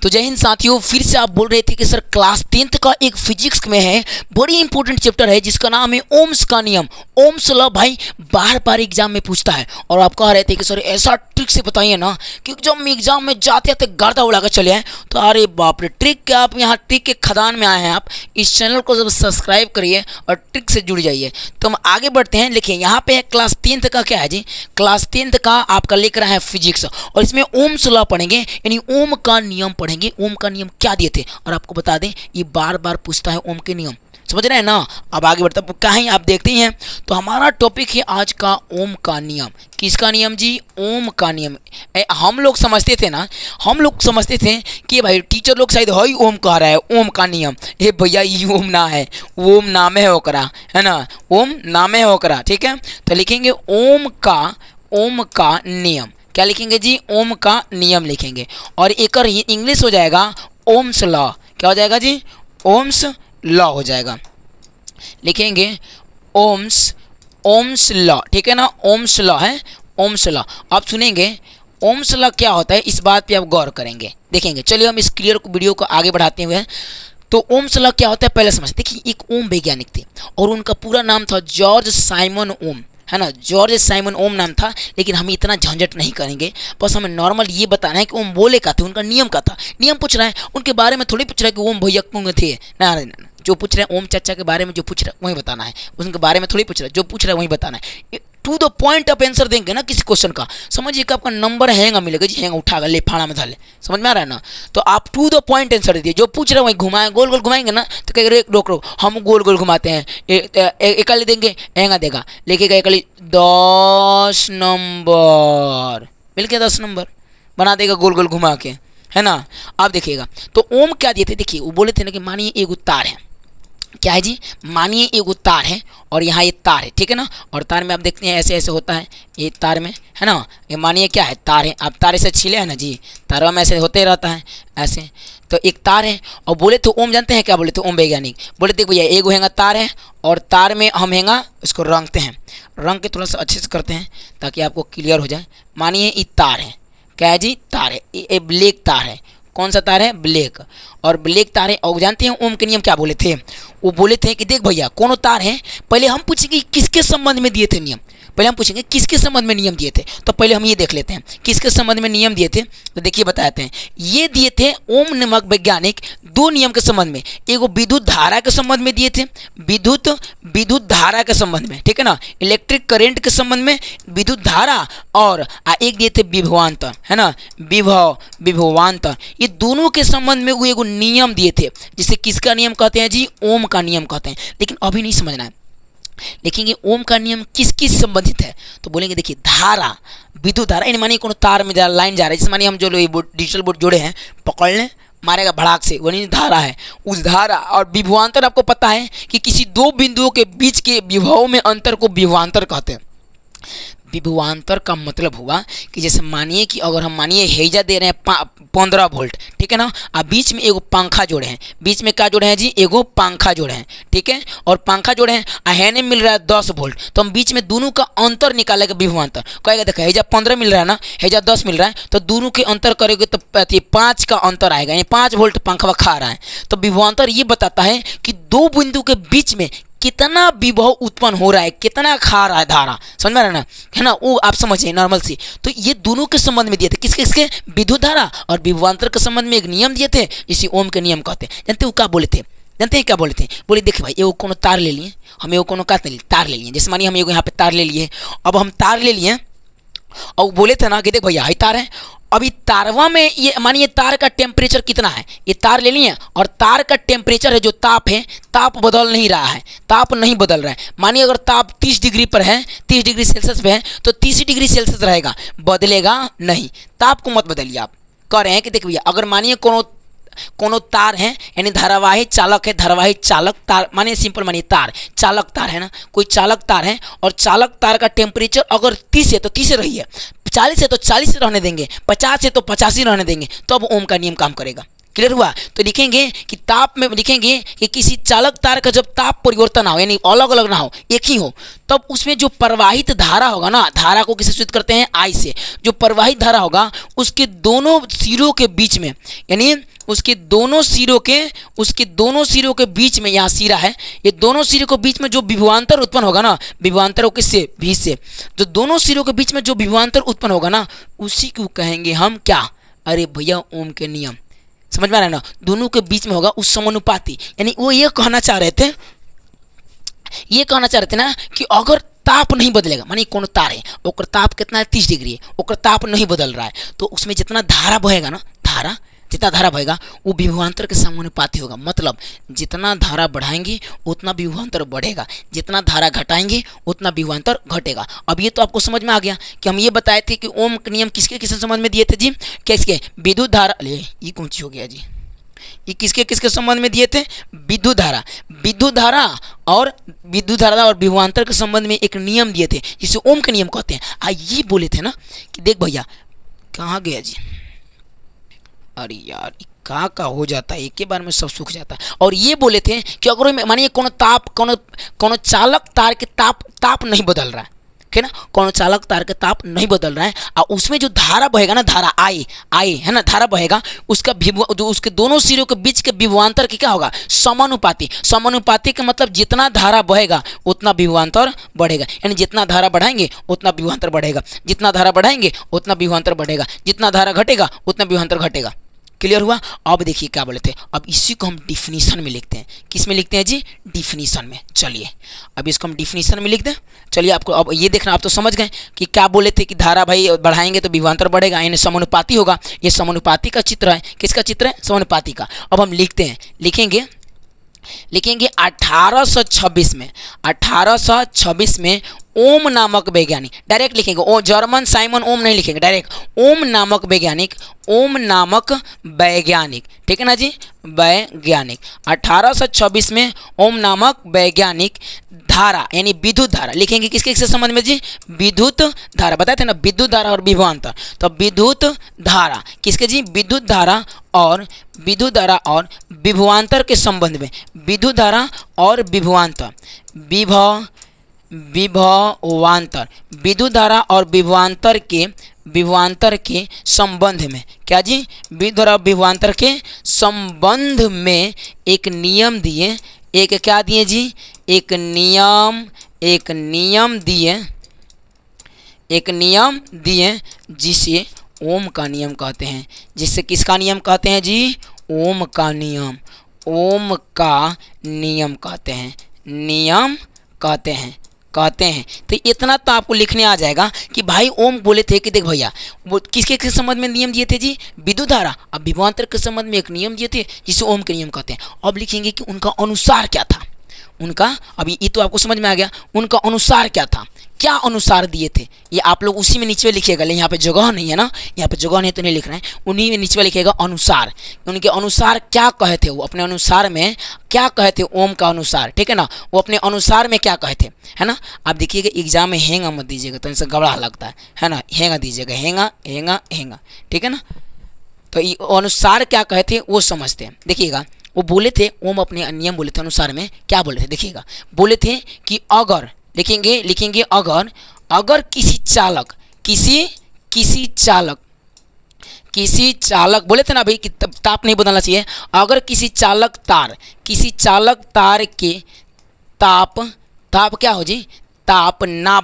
तो जय हिंद साथियों, फिर से आप बोल रहे थे कि सर क्लास 10th का एक फिजिक्स में है, बड़ी इंपॉर्टेंट चैप्टर है जिसका नाम है ओम्स का नियम। ओम्स लॉ भाई बार बार एग्जाम में पूछता है और आप कह रहे थे कि सर ऐसा ट्रिक से बताइए ना कि जब एग्जाम में जाते जाते गर्दा उड़ाकर चले आए। तो अरे बाप रे, ट्रिक क्या, आप यहाँ ट्रिक के खदान में आए हैं। आप इस चैनल को जब सब्सक्राइब करिए और ट्रिक से जुड़ जाइए। तो हम आगे बढ़ते हैं। लिखिए यहाँ पे है क्लास 10th का क्या है जी, क्लास 10th का आपका लिख रहा है फिजिक्स और इसमें ओम्स लॉ पढ़ेंगे, यानी ओम का नियम पढ़ेंगे। ओम का नियम क्या दिए थे और आपको बता दें ये बार बार पूछता है ओम के नियम, समझ रहे हैं ना। अब आगे बढ़ता कहीं आप देखते ही हैं। तो हमारा टॉपिक है आज का ओम का नियम। किसका नियम जी? ओम का नियम। हम लोग समझते थे ना, हम लोग समझते थे कि भाई टीचर लोग शायद हई ओम कह रहा है, ओम का नियम। ये भैया ये ओम ना है, ओम नामे है ओकरा, है ना, ओम नामे है ओकरा, ठीक है। तो लिखेंगे ओम का नियम। क्या लिखेंगे जी? ओम का नियम लिखेंगे और एक और इंग्लिश हो जाएगा ओम्स लॉ। क्या हो जाएगा जी? ओम्स लॉ हो जाएगा। लिखेंगे ओम्स लॉ, ठीक है ना। ओम्स लॉ है, ओम्स लॉ। आप सुनेंगे ओम्स लॉ क्या होता है, इस बात पे आप गौर करेंगे, देखेंगे। चलिए हम इस क्लियर वीडियो को आगे बढ़ाते हुए। तो ओम्स लॉ क्या होता है पहले समझते। देखिए एक ओम वैज्ञानिक थे और उनका पूरा नाम था जॉर्ज साइमन ओम, है ना। जॉर्ज साइमन ओम नाम था, लेकिन हम इतना झंझट नहीं करेंगे। बस हमें नॉर्मल ये बताना है कि ओम बोले का थे, उनका नियम का था। नियम पूछ रहा है, उनके बारे में थोड़ी पूछ रहा है कि ओम भैया कौन थे। ना, जो पूछ रहे हैं ओम चाचा के बारे में, जो पूछ रहे हैं वही बताना है। उनके बारे में थोड़ी पूछ रहा है, जो पूछ रहा है वही बताना है। टू द पॉइंट आप आंसर देंगे ना किसी क्वेश्चन का, समझिए कि आपका नंबर हैंगा मिलेगा जी। हैंगा उठागा, ले फाड़ा में धाले, समझ में आ रहा है ना। तो आप टू द पॉइंट आंसर दीजिए। जो पूछ रहे हैं वही घुमाएं, गोल गोल घुमाएंगे ना तो कहेंगे रोक रोक, हम गोल गोल घुमाते हैं। एकली देंगे, हैंगा देगा, लिखेगा एकली 10 नंबर, मिल के 10 नंबर बना देगा गोल गोल घुमा के, है ना। आप देखिएगा तो ओम क्या दिए थे। देखिए वो बोले थे ना कि मानिए एक तार है। क्या है जी? मानिए एक तार है और यहाँ ये तार है, ठीक है ना। और तार में आप देखते हैं ऐसे ऐसे होता है, ये तार में, है ना। ये मानिए क्या है, तार है। आप तार से छीले है ना जी, तारों में ऐसे होते रहता है ऐसे। तो एक तार है और बोले तो ओम जानते हैं क्या बोले तो ओम वैज्ञानिक बोले थे भैया एक हैंगा तार है और तार में हम हैंगा इसको रंगते हैं, रंग के थोड़ा सा अच्छे से करते हैं ताकि आपको क्लियर हो जाए। मानिए ये तार है। क्या है जी? तार है। ये ब्लैक तार है। कौन सा तार है? ब्लैक। और ब्लैक तार है। और जानते हैं ओम के नियम क्या बोले थे? वो बोले थे कि देख भैया कौन तार है, पहले हम पूछेंगे किसके संबंध में दिए थे नियम। पहले हम पूछेंगे किसके संबंध में नियम दिए थे। तो पहले हम ये देख लेते हैं किसके संबंध में नियम दिए थे। तो देखिए बताते हैं, ये दिए थे ओम नामक वैज्ञानिक दो नियम के संबंध में। एगो विद्युत धारा के संबंध में दिए थे, विद्युत धारा के संबंध में, ठीक है ना, इलेक्ट्रिक करंट के संबंध में विद्युत धारा। और एक दिए थे विभवांतर, है ना, विभवांतर। ये दोनों के संबंध में वो एगो नियम दिए थे जिसे किसका नियम कहते हैं जी? ओम का नियम कहते हैं। लेकिन अभी नहीं समझना है, लिखेंगे ओम का नियम किस किस संबंधित है। तो बोलेंगे देखिए धारा, विद्युत धारा, यानी मानिए कोनो तार में लाइन जा रहा है, जैसे मानिए हम जो डिजिटल बोर्ड जोड़े हैं पकड़ लें, मारेगा भड़ाक से, वो नहीं धारा है, उस धारा। और विभवांतर आपको पता है कि किसी दो बिंदुओं के बीच के विभव में अंतर को विभवांतर कहते हैं। विभवांतर का मतलब हुआ कि जैसे मानिए कि अगर हम मानिए हैजा दे रहे हैं 15 वोल्ट, ठीक है ना, और बीच में एगो पंखा जोड़े हैं। बीच में क्या जोड़े हैं जी? एगो पंखा जोड़े हैं, ठीक है। और पंखा जोड़े हैं, हैने मिल रहा है 10 वोल्ट। तो हम बीच में दोनों का अंतर निकालेगा विभवांतर। कहेगा देखो हैजा 15 मिल रहा है ना, हैजा 10 मिल रहा है, तो दोनों के अंतर करेंगे तो 5 का अंतर आएगा, यानी 5 वोल्ट पंखा खा रहा है। तो विभवांतर ये बताता है कि दो बिंदु के बीच में कितना विभव उत्पन्न हो रहा है, कितना खा रहा है धारा, समझ में आ रहा है ना, है ना। वो आप समझिए नॉर्मल सी। तो ये दोनों के संबंध में दिए थे, किसके किसके? विद्युत धारा और विभवांतर के संबंध में एक नियम दिए थे जिसे ओम के नियम कहते हैं। जानते हो क्या बोले थे? जानते हैं क्या बोले थे? बोले देखिए भाई एगो कोनो तार ले लिए, हम एगो कोनो का तार ले लिए। जैसे मानिए हम एगो यहाँ पे तार ले लिए, अब हम तार ले लिए और बोले थे ना कि देख भैया ये तार है। अभी तारवा में ये मानिए तार का टेम्परेचर कितना है, ये तार ले लिए और तार का टेम्परेचर है जो ताप है, ताप बदल नहीं रहा है, ताप नहीं बदल रहा है। मानिए अगर ताप 30 डिग्री पर है, 30 डिग्री सेल्सियस पे है, तो 30 डिग्री सेल्सियस रहेगा, बदलेगा नहीं। ताप को मत बदलिए। आप कह रहे हैं कि देखिए अगर मानिए कोनो तार है, यानी धारावाही चालक है, धारावाही चालक तार, मानिए सिंपल मानिए तार चालक तार है ना, कोई चालक तार है और चालक तार का टेम्परेचर अगर 30 है तो 30 रही है, 40 है तो 40 रहने देंगे, 50 है तो 50 रहने देंगे, तो अब ओम का नियम काम करेगा। क्लियर हुआ? तो लिखेंगे कि ताप में लिखेंगे कि किसी चालक तार का जब ताप परिवर्तन हो, यानी अलग अलग ना हो, एक ही हो, तब उसमें जो प्रवाहित धारा होगा ना, धारा को किसे सूचित करते हैं? आई से। जो प्रवाहित धारा होगा उसके दोनों सिरों के बीच में, यानी उसके दोनों सिरों के बीच में, यहाँ सिरा है, ये दोनों सिरों के बीच में जो विभवांतर उत्पन्न होगा ना, विभवांतर किससे, भी से, जो दोनों सिरों के बीच में जो विभवांतर उत्पन्न होगा ना, उसी को कहेंगे हम क्या, अरे भैया ओम के नियम। समझ में आ रहा है ना, दोनों के बीच में होगा उस समानुपाती। यानी वो ये कहना चाह रहे थे ना कि अगर ताप नहीं बदलेगा, मानिए कोनो तार है, ओकर ताप कितना है, 30 डिग्री है, ओकर ताप नहीं बदल रहा है, तो उसमें जितना धारा बहेगा ना, जितना धारा बहेगा वो विभवांतर के समानुपाती होगा। मतलब जितना धारा बढ़ाएंगे उतना विभवांतर बढ़ेगा, जितना धारा घटाएंगे उतना विभवांतर घटेगा। अब ये तो आपको समझ में आ गया कि हम ये बताए थे कि ओम के नियम किसके किसके संबंध में दिए थे जी, किसके, विद्युत धारा, ये कौन सी हो गया जी, ये किसके किसके संबंध में दिए थे, विद्युत धारा और विभवांतर के संबंध में एक नियम दिए थे जिसे ओम के नियम कहते हैं। ये बोले थे ना कि देख भैया, कहाँ गया जी, अरे यार कहाँ हो जाता है, एक के बार में सब सूख जाता है। और ये बोले थे कि अगर मानिए कोनो चालक तार के ताप नहीं बदल रहा है, ठीक है ना, कोनो चालक तार के ताप नहीं बदल रहा है, और उसमें जो धारा बहेगा ना, धारा आई है ना, धारा बहेगा, उसका जो उसके दोनों सिरों के बीच के विभवांतर की क्या होगा, समानुपाती का मतलब जितना धारा बहेगा उतना विभवांतर बढ़ेगा। यानी जितना धारा बढ़ाएंगे उतना विभवांतर बढ़ेगा, जितना धारा बढ़ाएंगे उतना विभवांतर बढ़ेगा, जितना धारा घटेगा उतना विभवांतर घटेगा। क्लियर हुआ। अब देखिए क्या बोले थे, अब इसी को हम डिफिनीशन में लिखते हैं। किस में लिखते हैं जी, डिफिनीशन में। चलिए अब इसको हम डिफिनीशन में लिख दें। चलिए आपको अब ये देखना, आप तो समझ गए कि क्या बोले थे कि धारा भाई बढ़ाएंगे तो विभवांतर बढ़ेगा, यानी समानुपाती होगा। ये समानुपाती का चित्र है, किसका चित्र है, समानुपाती का। अब हम लिखते हैं, लिखेंगे 1826 में ओम नामक वैज्ञानिक, डायरेक्ट लिखेंगे, ओ जर्मन साइमन ओम नहीं लिखेंगे, डायरेक्ट ओम नामक वैज्ञानिक, ठीक है ना जी, वैज्ञानिक। 1826 में ओम नामक वैज्ञानिक धारा यानी विद्युत धारा लिखेंगे, किसके किसके संबंध में जी, विद्युत धारा, बताए थे ना विद्युत धारा और विभवांतर, तो विद्युत धारा किसके जी, विद्युत धारा और विभवांतर के संबंध में, विद्युत धारा और विभवांतर, विद्युत धारा और विभवांतर के संबंध में, क्या जी, विद्युत धारा विभवांतर के संबंध में एक नियम दिए, एक क्या दिए जी, एक नियम दिए जिसे ओम का नियम कहते हैं। जिससे किसका नियम कहते हैं जी, ओम का नियम कहते हैं। तो इतना तो आपको लिखने आ जाएगा कि भाई ओम बोले थे कि देख भैया वो किसके किस संबंध में नियम दिए थे जी, विद्युत धारा, अब विभवांतर के संबंध में एक नियम दिए थे जिसे ओम के नियम कहते हैं। अब लिखेंगे कि उनका अनुसार क्या था, उनका, अभी ये तो आपको समझ में आ गया, उनका अनुसार क्या था, क्या अनुसार दिए थे, ये आप लोग उसी में नीचे लिखिएगा। यहाँ पे जगह नहीं है ना, यहाँ पे जगह नहीं तो नहीं लिख रहे हैं, उन्हीं में नीचे लिखिएगा अनुसार, उनके अनुसार क्या कहे थे, वो अपने अनुसार में क्या कहे थे, ओम का अनुसार, ठीक है ना, वो अपने अनुसार में क्या कहे थे, है ना। आप देखिएगा एग्जाम में हेंगा मत दीजिएगा, तो इनसे गड़बड़ा लगता है ना, हेंगा दीजिएगा, हेंगा, ठीक है ना। तो ये अनुसार क्या कहे थे वो समझते हैं। देखिएगा वो बोले थे, ओम अपने नियम बोले थे, अनुसार में क्या बोले थे, देखिएगा बोले थे कि अगर लिखेंगे अगर किसी चालक बोले थे ना भाई कि ताप नहीं बदलना चाहिए, अगर किसी चालक तार के ताप क्या हो जी, ताप ना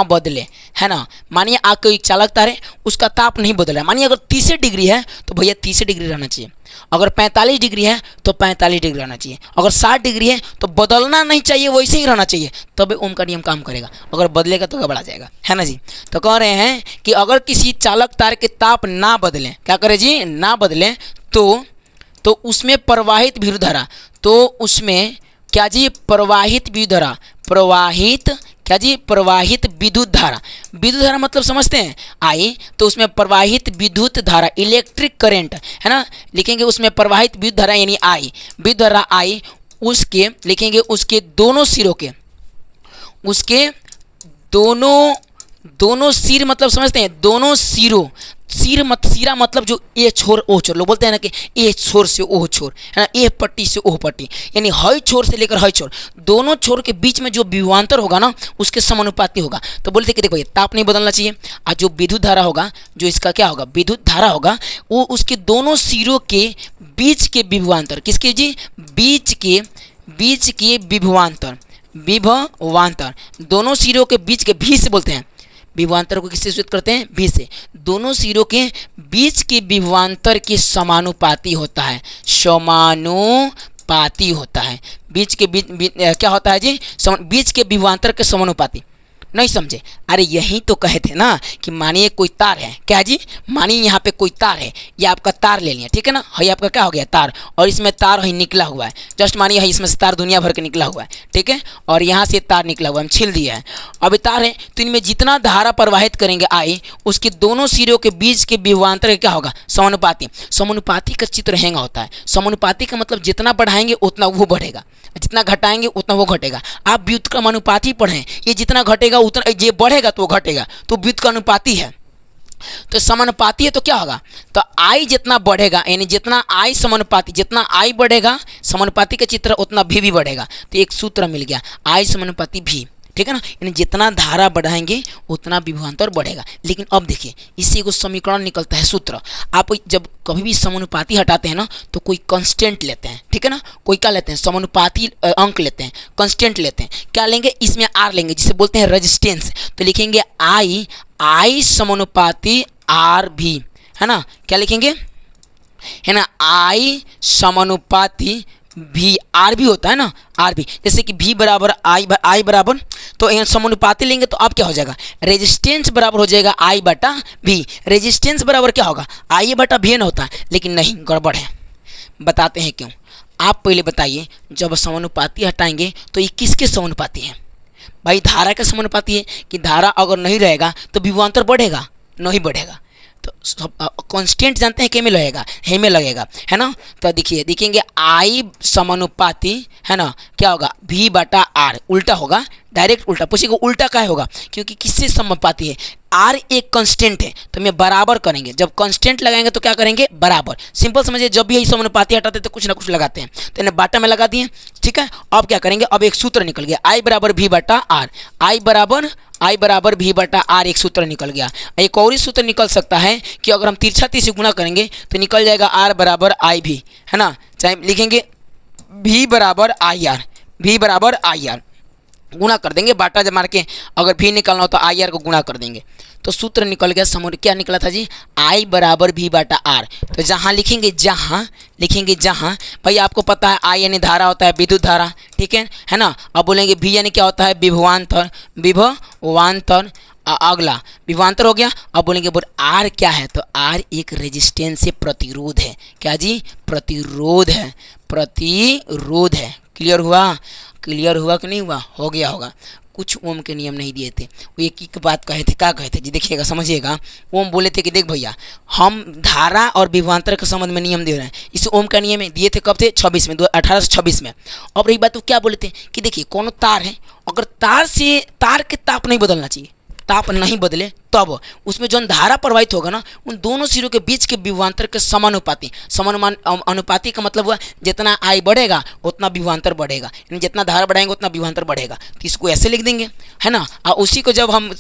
बदले, है ना। मानिए आपको एक चालक तार है, उसका ताप नहीं बदल रहा है, मानिए अगर 30 डिग्री है तो भैया 30 डिग्री रहना चाहिए, अगर 45 डिग्री है तो 45 डिग्री रहना चाहिए, अगर 60 डिग्री है तो बदलना नहीं चाहिए, वैसे ही रहना चाहिए, तब ओम का नियम काम करेगा, अगर बदलेगा तो गड़बड़ा जाएगा, है ना जी। तो कह रहे हैं कि अगर किसी चालक तार के ताप ना बदलें, क्या करे जी, ना बदलें, तो उसमें प्रवाहित विद्युत धारा, तो उसमें क्या जी, प्रवाहित विद्युत धारा मतलब समझते हैं, आई तो उसमें प्रवाहित विद्युत धारा, इलेक्ट्रिक करंट, है ना, लिखेंगे उसमें प्रवाहित विद्युत धारा यानी आई, विद्युत धारा आई, उसके लिखेंगे उसके दोनों सिरों के, उसके दोनों सिर मतलब समझते हैं, दोनों सिरों सीरा मतलब जो ए छोर ओ छोर, लोग बोलते हैं ना कि ए छोर से ओ छोर, है ना, ए पट्टी से ओ पट्टी, यानी हई छोर से लेकर हई छोर, दोनों छोर के बीच में जो विभवांतर होगा ना उसके समानुपाती होगा। तो बोलते कि देखो ये ताप नहीं बदलना चाहिए, और जो विद्युत धारा होगा, जो इसका क्या होगा, विद्युत धारा होगा, वो उसके दोनों सिरों के बीच के विभवांतर, किसके जी, बीच के विभवांतर, दोनों सिरों के बीच के, भी से बोलते हैं, विभवांतर को किससे सूचित करते हैं, भी से, दोनों सिरों के बीच के विभवांतर के समानुपाती होता है, समानुपाती होता है, बीच के क्या होता है जी, बीच के विभवांतर के समानुपाती। नहीं समझे, अरे यही तो कहे थे ना कि मानिए कोई तार है, क्या जी, मानिए यहाँ पे कोई तार है, ये आपका तार ले लिया, ठीक है ना, है आपका क्या हो गया, तार, और इसमें तार है निकला हुआ है, जस्ट मानिए है इसमें से तार दुनिया भर के निकला हुआ है, ठीक है, और यहाँ से तार निकला हुआ है, हम छील दिया है, अब तार है, तो इनमें जितना धारा प्रवाहित करेंगे आई, उसके दोनों सिरों के बीच के विभवांतर क्या होगा, समानुपाती। समानुपाती का चित्र हैंगा होता है, समानुपाती का मतलब जितना बढ़ाएंगे उतना वो बढ़ेगा, जितना घटाएंगे उतना वो घटेगा। आप व्युत्क्रमानुपाती पढ़ें, ये जितना घटेगा उतना ये बढ़ेगा तो वो घटेगा, तो व्युत्क्रमानुपाती है, तो समानुपाती है, तो क्या होगा, तो आई जितना बढ़ेगा, यानी जितना आई समानुपाती, जितना आई बढ़ेगा समानुपाती का चित्र उतना भी बढ़ेगा, तो एक सूत्र मिल गया, आई समानुपाती भी, ठीक है ना, यानी जितना धारा बढ़ाएंगे उतना विभवांतर बढ़ेगा। लेकिन अब देखिए इससे एक समीकरण निकलता है, सूत्र, आप जब कभी भी समानुपाती हटाते हैं ना तो कोई कांस्टेंट लेते हैं, ठीक है ना, कोई क्या लेते हैं, समानुपाती अंक लेते हैं, कांस्टेंट लेते हैं, क्या लेंगे, इसमें आर लेंगे, जिसे बोलते हैं रेजिस्टेंस, तो लिखेंगे आई समानुपाती आर भी, है ना, क्या लिखेंगे, है ना, आई समानुपाती भी, आर भी होता है ना, आर भी, जैसे कि भी बराबर आई बराबर, तो यहाँ समानुपाती लेंगे तो अब क्या हो जाएगा, रेजिस्टेंस बराबर हो जाएगा आई बटा भी, रेजिस्टेंस बराबर क्या होगा, आई बटा भी न होता है, लेकिन नहीं, गड़बड़ है, बताते हैं क्यों। आप पहले बताइए, जब समानुपाती हटाएंगे तो ये किसके समानुपाती है, भाई धारा का समानुपाती है, कि धारा अगर नहीं रहेगा तो विभवांतर बढ़ेगा, नहीं बढ़ेगा, तो कांस्टेंट जानते हैं के में लगेगा, हे में लगेगा, है ना, तो देखिए देखेंगे आई समानुपाती, है ना, क्या होगा, भी बटा आर, उल्टा होगा, डायरेक्ट उल्टा, पूछेगा उल्टा क्या होगा, क्योंकि किससे समानुपाती है, आर एक कांस्टेंट है, तो मैं बराबर करेंगे, जब कांस्टेंट लगाएंगे तो क्या करेंगे, बराबर, सिंपल समझिए, जब भी यही समानुपाती हटाते तो कुछ ना कुछ लगाते हैं, तो इन्हें बाटा में लगा दिए, ठीक है। अब क्या करेंगे, अब एक सूत्र निकल गया, आई बराबर भी बटा आर, आई बराबर भी बटा आर, एक सूत्र निकल गया। एक और ही सूत्र निकल सकता है कि अगर हम तिरछा तीर से गुणा करेंगे तो निकल जाएगा आर बराबर आई भी, है ना, चाहे लिखेंगे भी बराबर आई आर, गुणा कर देंगे, बाटा जब मार के अगर भी निकालना हो तो आई आर को गुणा कर देंगे, तो सूत्र निकल गया, क्या निकला था जी, आई बराबर भी बटा आर, तो जहाँ लिखेंगे जहाँ भाई आपको पता है आई यानी धारा होता है, विद्युत धारा, ठीक है ना, अब बोलेंगे भी यानी क्या होता है, विभवांतर, अगला विभवांतर हो गया। अब बोलेंगे आर क्या है, तो आर एक रेजिस्टेंस से प्रतिरोध है, क्या जी, प्रतिरोध है, क्लियर हुआ कि नहीं हुआ, हो गया होगा। कुछ ओम के नियम नहीं दिए थे, वो एक बात कहे थे, क्या कहे थे जी, देखिएगा समझिएगा, ओम बोले थे कि देख भैया हम धारा और विभवांतर के संबंध में नियम दे रहे हैं, इस ओम का नियम दिए थे कब थे, 26 में, 1826 में। अब रही बात तो क्या बोले थे कि देखिए कौन तार है, अगर तार के ताप नहीं बदलना चाहिए, ताप नहीं बदले तब उसमें जो धारा प्रवाहित होगा ना उन दोनों सिरों के बीच के विभवांतर के समानुपाती, अनुपाती का मतलब हुआ जितना आई बढ़ेगा उतना विभवांतर बढ़ेगा, यानी जितना धारा बढ़ाएंगे उतना विभवांतर बढ़ेगा, तो इसको ऐसे लिख देंगे, है ना, और उसी को जब हम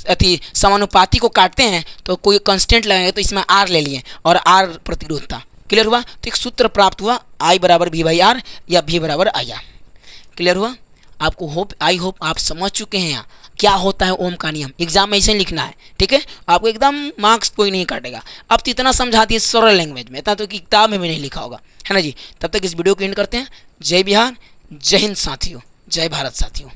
समानुपाती को काटते हैं तो कोई कांस्टेंट लगाएंगे, तो इसमें आर ले लिए और आर प्रतिरोध था, क्लियर हुआ, तो एक सूत्र प्राप्त हुआ, आई बराबर भी बाई आर या भी बराबर आई आर, क्लियर हुआ आपको, आई होप आप समझ चुके हैं यहाँ क्या होता है ओम का नियम, एग्जाम में ऐसे लिखना है, ठीक है, आपको एकदम मार्क्स कोई नहीं काटेगा। अब तो इतना समझा दिए सरल लैंग्वेज में, इतना तो कि किताब में भी नहीं लिखा होगा, है ना जी। तब तक इस वीडियो को एंड करते हैं। जय बिहार, जय हिंद साथियों, जय भारत साथियों।